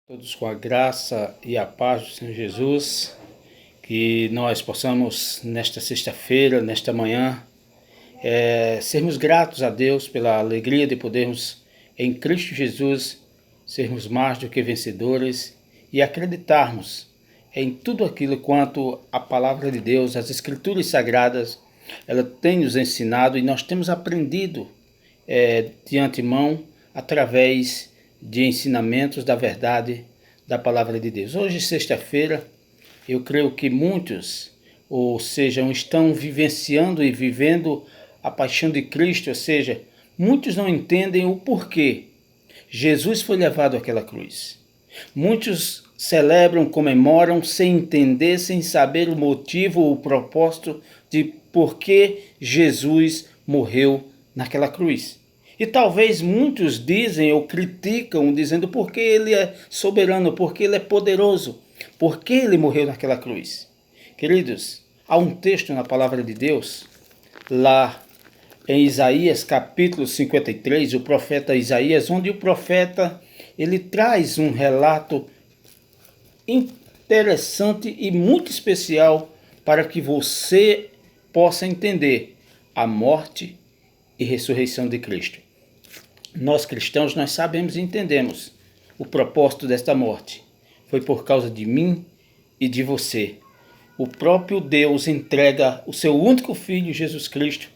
Todos com a graça e a paz do Senhor Jesus, que nós possamos nesta sexta-feira, nesta manhã, sermos gratos a Deus pela alegria de podermos em Cristo Jesus sermos mais do que vencedores e acreditarmos em tudo aquilo quanto a palavra de Deus, as Escrituras Sagradas, ela tem nos ensinado e nós temos aprendido de antemão através de ensinamentos da verdade da palavra de Deus. Hoje, sexta-feira, eu creio que muitos, estão vivenciando e vivendo a paixão de Cristo, ou seja, muitos não entendem o porquê Jesus foi levado àquela cruz. Muitos celebram, comemoram, sem entender, sem saber o motivo ou o propósito de por que Jesus morreu naquela cruz. E talvez muitos dizem ou criticam, dizendo porque ele é soberano, porque ele é poderoso, porque ele morreu naquela cruz. Queridos, há um texto na palavra de Deus, lá em Isaías capítulo 53, o profeta Isaías, onde o profeta ele traz um relato interessante e muito especial para que você possa entender a morte e ressurreição de Cristo. Nós cristãos, nós sabemos e entendemos o propósito desta morte. Foi por causa de mim e de você. O próprio Deus entrega o seu único Filho, Jesus Cristo,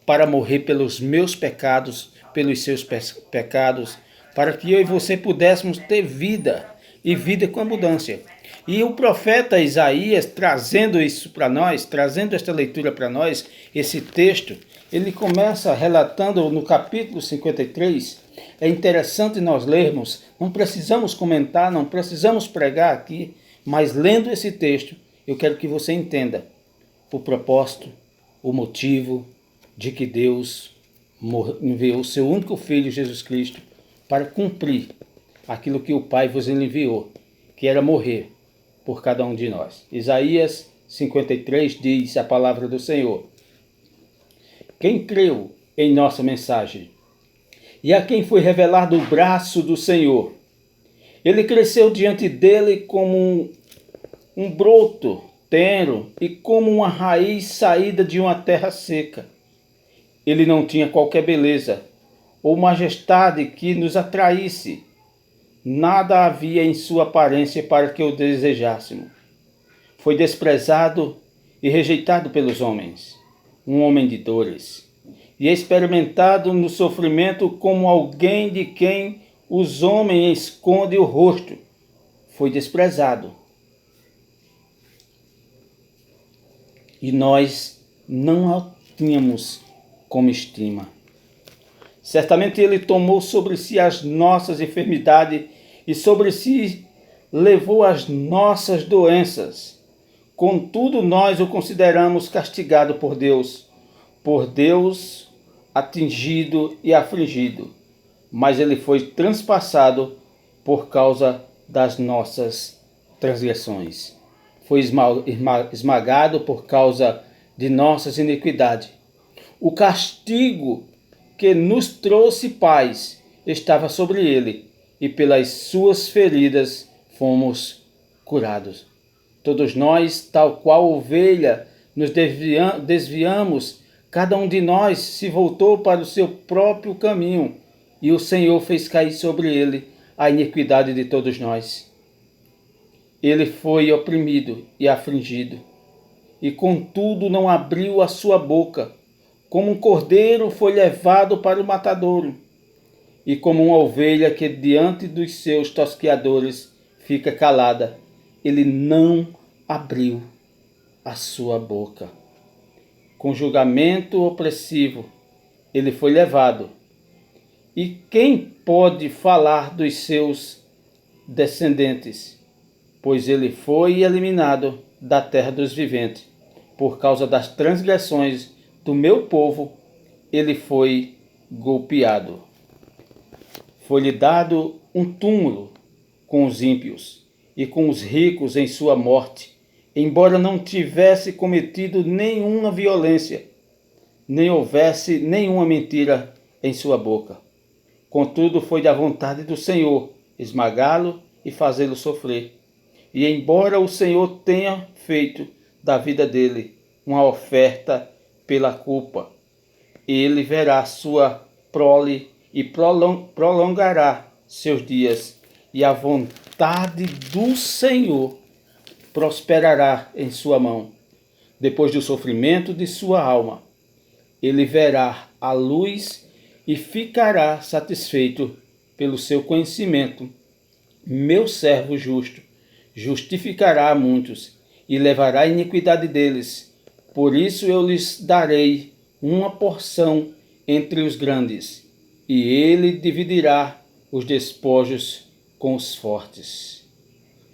para morrer pelos meus pecados, pelos seus pecados, para que eu e você pudéssemos ter vida e vida com abundância. E o profeta Isaías, trazendo isso para nós, trazendo esta leitura para nós, esse texto, ele começa relatando no capítulo 53, é interessante nós lermos, não precisamos comentar, não precisamos pregar aqui, mas lendo esse texto, eu quero que você entenda o propósito, o motivo de que Deus enviou o seu único Filho, Jesus Cristo, para cumprir aquilo que o Pai vos enviou, que era morrer por cada um de nós. Isaías 53 diz a palavra do Senhor: quem creu em nossa mensagem e a quem foi revelado o braço do Senhor, ele cresceu diante dele como um broto tenro e como uma raiz saída de uma terra seca. Ele não tinha qualquer beleza ou majestade que nos atraísse. Nada havia em sua aparência para que o desejássemos. Foi desprezado e rejeitado pelos homens, um homem de dores, e experimentado no sofrimento como alguém de quem os homens escondem o rosto. Foi desprezado. E nós não o tínhamos como estima. Certamente ele tomou sobre si as nossas enfermidades e sobre si levou as nossas doenças. Contudo, nós o consideramos castigado por Deus atingido e afligido, mas ele foi transpassado por causa das nossas transgressões. Foi esmagado por causa de nossas iniquidades. O castigo que nos trouxe paz estava sobre ele, e pelas suas feridas fomos curados. Todos nós, tal qual ovelha, nos desviamos, cada um de nós se voltou para o seu próprio caminho, e o Senhor fez cair sobre ele a iniquidade de todos nós. Ele foi oprimido e afligido, e contudo não abriu a sua boca. Como um cordeiro foi levado para o matadouro, e como uma ovelha que diante dos seus tosqueadores fica calada, ele não abriu a sua boca. Com julgamento opressivo, ele foi levado. E quem pode falar dos seus descendentes? Pois ele foi eliminado da terra dos viventes. Por causa das transgressões do meu povo, ele foi golpeado. Foi-lhe dado um túmulo com os ímpios e com os ricos em sua morte, embora não tivesse cometido nenhuma violência, nem houvesse nenhuma mentira em sua boca. Contudo, foi da vontade do Senhor esmagá-lo e fazê-lo sofrer. E embora o Senhor tenha feito da vida dele uma oferta pela culpa, ele verá sua prole e prolongará seus dias, e a vontade do Senhor prosperará em sua mão. Depois do sofrimento de sua alma, ele verá a luz e ficará satisfeito pelo seu conhecimento. Meu servo justo justificará a muitos e levará a iniquidade deles. Por isso eu lhes darei uma porção entre os grandes, e ele dividirá os despojos com os fortes,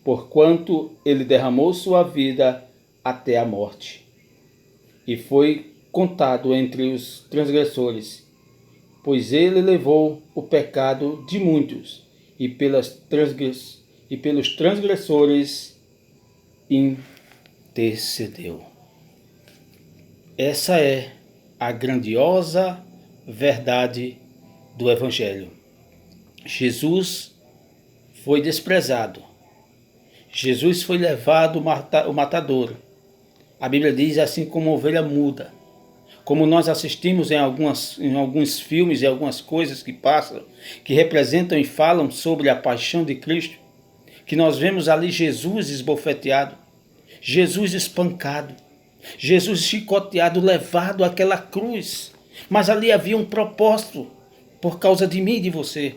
porquanto ele derramou sua vida até a morte, e foi contado entre os transgressores, pois ele levou o pecado de muitos, e pelos transgressores intercedeu. Essa é a grandiosa verdade do Evangelho. Jesus foi desprezado. Jesus foi levado o matadouro. A Bíblia diz assim como ovelha muda. Como nós assistimos em alguns filmes e algumas coisas que passam, que representam e falam sobre a paixão de Cristo, que nós vemos ali Jesus esbofeteado, Jesus espancado, Jesus chicoteado, levado àquela cruz. Mas ali havia um propósito por causa de mim e de você.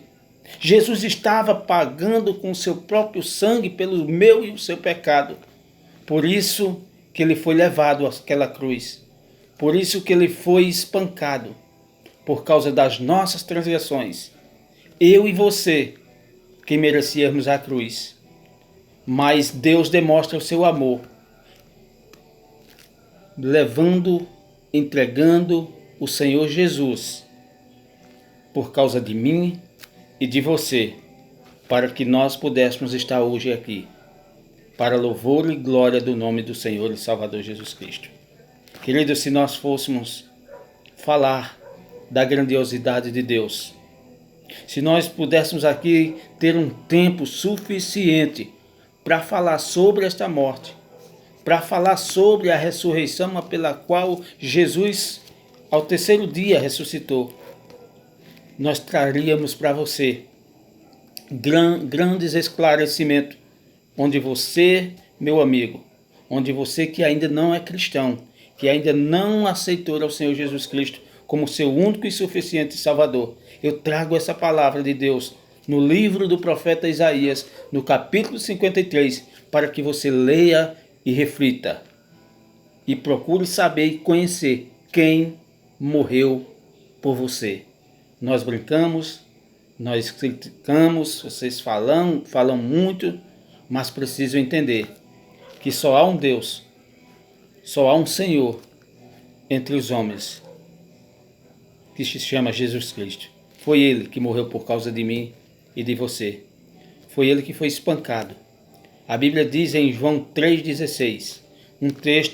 Jesus estava pagando com o seu próprio sangue pelo meu e o seu pecado. Por isso que ele foi levado àquela cruz. Por isso que ele foi espancado. Por causa das nossas transgressões. Eu e você, que merecíamos a cruz. Mas Deus demonstra o seu amor, entregando o Senhor Jesus por causa de mim e de você, para que nós pudéssemos estar hoje aqui, para louvor e glória do nome do Senhor e Salvador Jesus Cristo. Querido, se nós fôssemos falar da grandiosidade de Deus, se nós pudéssemos aqui ter um tempo suficiente para falar sobre esta morte, para falar sobre a ressurreição pela qual Jesus, ao terceiro dia, ressuscitou, nós traríamos para você grandes esclarecimentos, onde você, meu amigo, onde você que ainda não é cristão, que ainda não aceitou ao Senhor Jesus Cristo como seu único e suficiente Salvador, eu trago essa palavra de Deus no livro do profeta Isaías, no capítulo 53, para que você leia e reflita, e procure saber e conhecer quem morreu por você. Nós brincamos, nós criticamos, vocês falam muito, mas precisam entender que só há um Deus, só há um Senhor entre os homens, que se chama Jesus Cristo. Foi Ele que morreu por causa de mim e de você. Foi Ele que foi espancado. A Bíblia diz em João 3,16,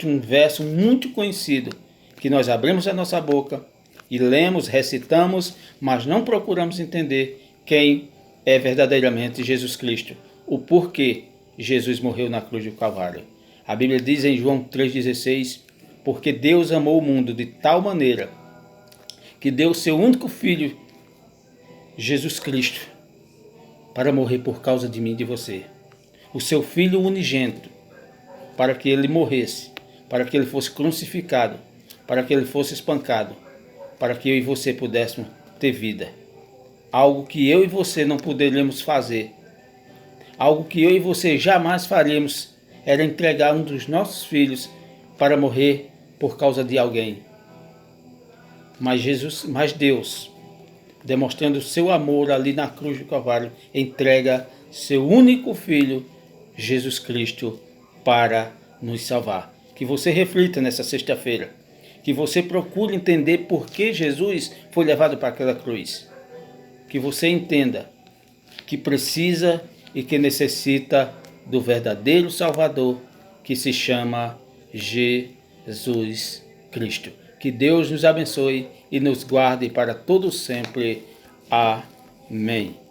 um verso muito conhecido, que nós abrimos a nossa boca e lemos, recitamos, mas não procuramos entender quem é verdadeiramente Jesus Cristo, o porquê Jesus morreu na cruz do Calvário. A Bíblia diz em João 3,16, porque Deus amou o mundo de tal maneira que deu o seu único Filho, Jesus Cristo, para morrer por causa de mim e de você. O seu Filho unigênito, para que ele morresse, para que ele fosse crucificado, para que ele fosse espancado, para que eu e você pudéssemos ter vida. Algo que eu e você não poderíamos fazer, algo que eu e você jamais faríamos, era entregar um dos nossos filhos para morrer por causa de alguém. Mas Deus, demonstrando o seu amor ali na cruz do Calvário, entrega seu único Filho, Jesus Cristo, para nos salvar. Que você reflita nessa sexta-feira, que você procure entender por que Jesus foi levado para aquela cruz. Que você entenda que precisa e que necessita do verdadeiro Salvador, que se chama Jesus Cristo. Que Deus nos abençoe e nos guarde para todo sempre. Amém.